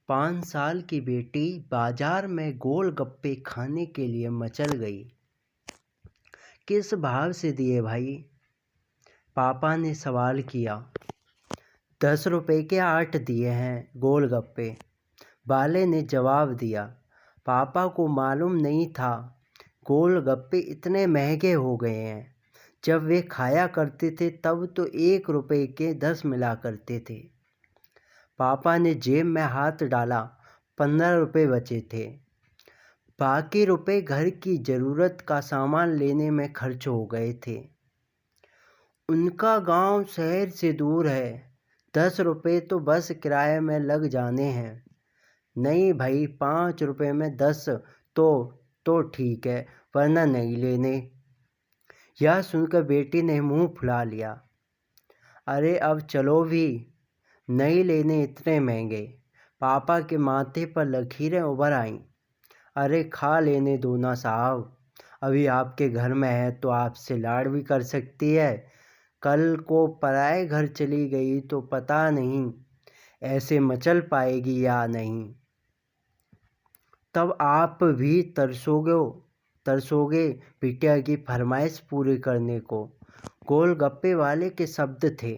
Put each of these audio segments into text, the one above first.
5 साल की बेटी बाजार में गोलगप्पे खाने के लिए मचल गई। किस भाव से दिए भाई? पापा ने सवाल किया। 10 रुपए के 8 दिए हैं गोलगप्पे, बाले ने जवाब दिया। पापा को मालूम नहीं था गोलगप्पे इतने महंगे हो गए हैं। जब वे खाया करते थे तब तो 1 रुपए के 10 मिला करते थे। पापा ने जेब में हाथ डाला। 15 रुपए बचे थे। बाकी रुपए घर की ज़रूरत का सामान लेने में खर्च हो गए थे। उनका गांव शहर से दूर है। 10 रुपए तो बस किराए में लग जाने हैं। नहीं भाई, 5 रुपए में 10 तो ठीक है, वरना नहीं लेने। यह सुनकर बेटी ने मुंह फुला लिया। अरे अब चलो भी, नहीं लेने इतने महंगे। पापा के माथे पर लकीरें उभर आईं। अरे खा लेने दो ना साहब, अभी आपके घर में है तो आपसे लाड़ भी कर सकती है। कल को पराए घर चली गई तो पता नहीं ऐसे मचल पाएगी या नहीं। तब आप भी तरसोगे बिटिया की फरमाइश पूरी करने को। गोलगप्पे वाले के शब्द थे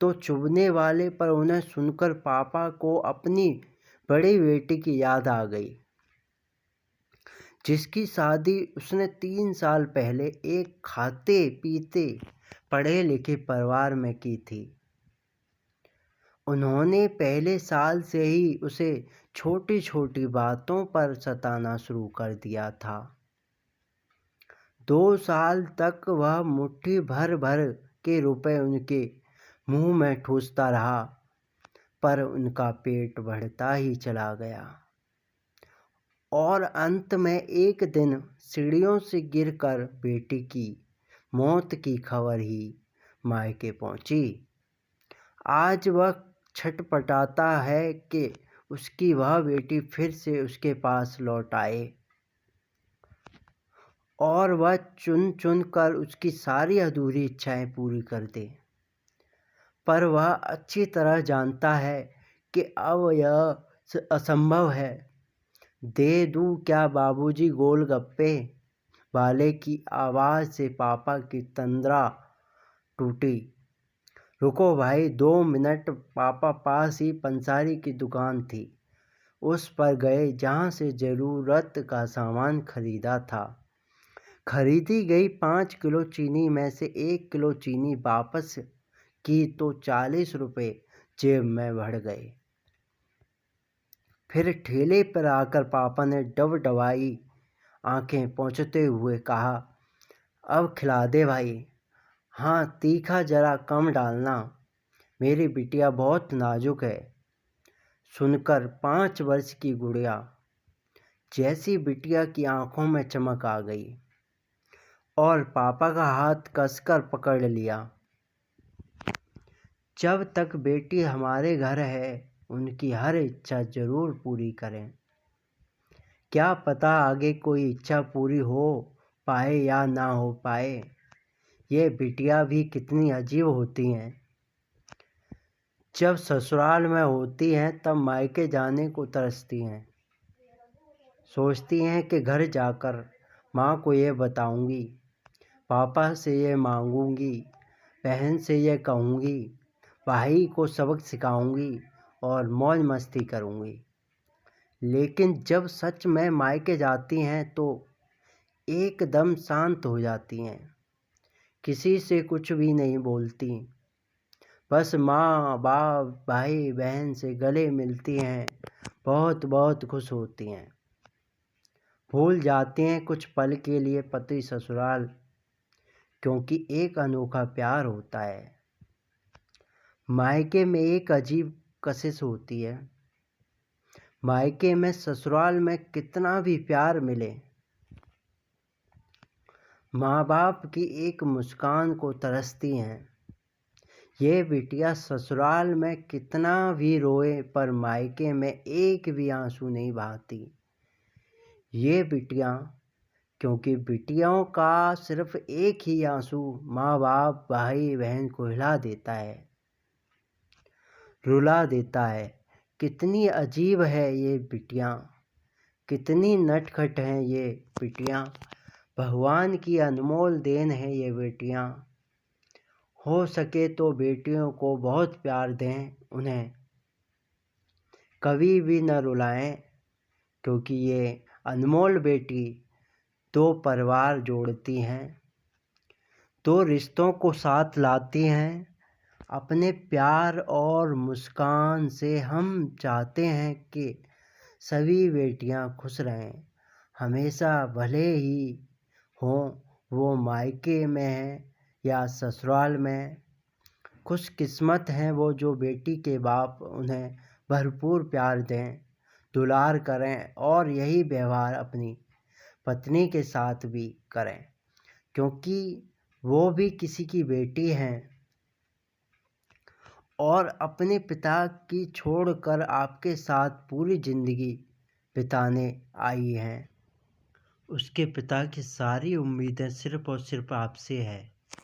तो चुभने वाले, पर उन्हें सुनकर पापा को अपनी बड़ी बेटी की याद आ गई, जिसकी शादी उसने 3 साल पहले एक खाते पीते पढ़े लिखे परिवार में की थी। उन्होंने पहले साल से ही उसे छोटी छोटी बातों पर सताना शुरू कर दिया था। 2 साल तक वह मुट्ठी भर भर के रुपए उनके मुंह में ठूसता रहा, पर उनका पेट बढ़ता ही चला गया। और अंत में एक दिन सीढ़ियों से गिरकर बेटी की मौत की खबर ही मायके पहुंची। आज वह छटपटाता है कि उसकी वह बेटी फिर से उसके पास लौट आए और वह चुन चुन कर उसकी सारी अधूरी इच्छाएं पूरी कर दे। पर वह अच्छी तरह जानता है कि अब यह असंभव है। दे दूं क्या बाबूजी गोलगप्पे? वाले की आवाज़ से पापा की तंद्रा टूटी। रुको भाई, 2 मिनट। पापा पास ही पंसारी की दुकान थी, उस पर गए जहाँ से ज़रूरत का सामान खरीदा था। खरीदी गई 5 किलो चीनी में से 1 किलो चीनी वापस की तो 40 रुपये जेब में बढ़ गए। फिर ठेले पर आकर पापा ने डबडबाई आंखें पोंछते हुए कहा, अब खिला दे भाई। हाँ, तीखा जरा कम डालना, मेरी बिटिया बहुत नाजुक है। सुनकर 5 वर्ष की गुड़िया जैसी बिटिया की आंखों में चमक आ गई और पापा का हाथ कसकर पकड़ लिया। जब तक बेटी हमारे घर है, उनकी हर इच्छा जरूर पूरी करें। क्या पता आगे कोई इच्छा पूरी हो पाए या ना हो पाए। ये बिटिया भी कितनी अजीब होती हैं। जब ससुराल में होती हैं तब मायके जाने को तरसती हैं। सोचती हैं कि घर जाकर माँ को ये बताऊंगी, पापा से ये मांगूंगी, बहन से ये कहूंगी, भाई को सबक सिखाऊंगी और मौज मस्ती करूंगी। लेकिन जब सच में मायके जाती हैं तो एकदम शांत हो जाती हैं। किसी से कुछ भी नहीं बोलती, बस माँ बाप भाई बहन से गले मिलती हैं, बहुत बहुत खुश होती हैं। भूल जाती हैं कुछ पल के लिए पति ससुराल, क्योंकि एक अनोखा प्यार होता है। मायके में एक अजीब कशिश होती है। मायके में ससुराल में कितना भी प्यार मिले, माँ बाप की एक मुस्कान को तरसती हैं। ये बिटिया ससुराल में कितना भी रोए पर मायके में एक भी आंसू नहीं बहाती। ये बिटिया, क्योंकि बिटियाओं का सिर्फ एक ही आंसू माँ बाप भाई बहन को हिला देता है, रुला देता है। कितनी अजीब है ये बिटियाँ, कितनी नटखट हैं ये बिटियाँ, भगवान की अनमोल देन है ये बेटियाँ। हो सके तो बेटियों को बहुत प्यार दें, उन्हें कभी भी न रुलाएं, क्योंकि ये अनमोल बेटी दो परिवार जोड़ती हैं, दो रिश्तों को साथ लाती हैं। अपने प्यार और मुस्कान से हम चाहते हैं कि सभी बेटियां खुश रहें हमेशा, भले ही हों वो मायके में हैं या ससुराल में। खुशकिस्मत हैं वो जो बेटी के बाप उन्हें भरपूर प्यार दें, दुलार करें और यही व्यवहार अपनी पत्नी के साथ भी करें, क्योंकि वो भी किसी की बेटी हैं और अपने पिता की छोड़कर आपके साथ पूरी ज़िंदगी बिताने आई हैं। उसके पिता की सारी उम्मीदें सिर्फ़ और सिर्फ़ आपसे है।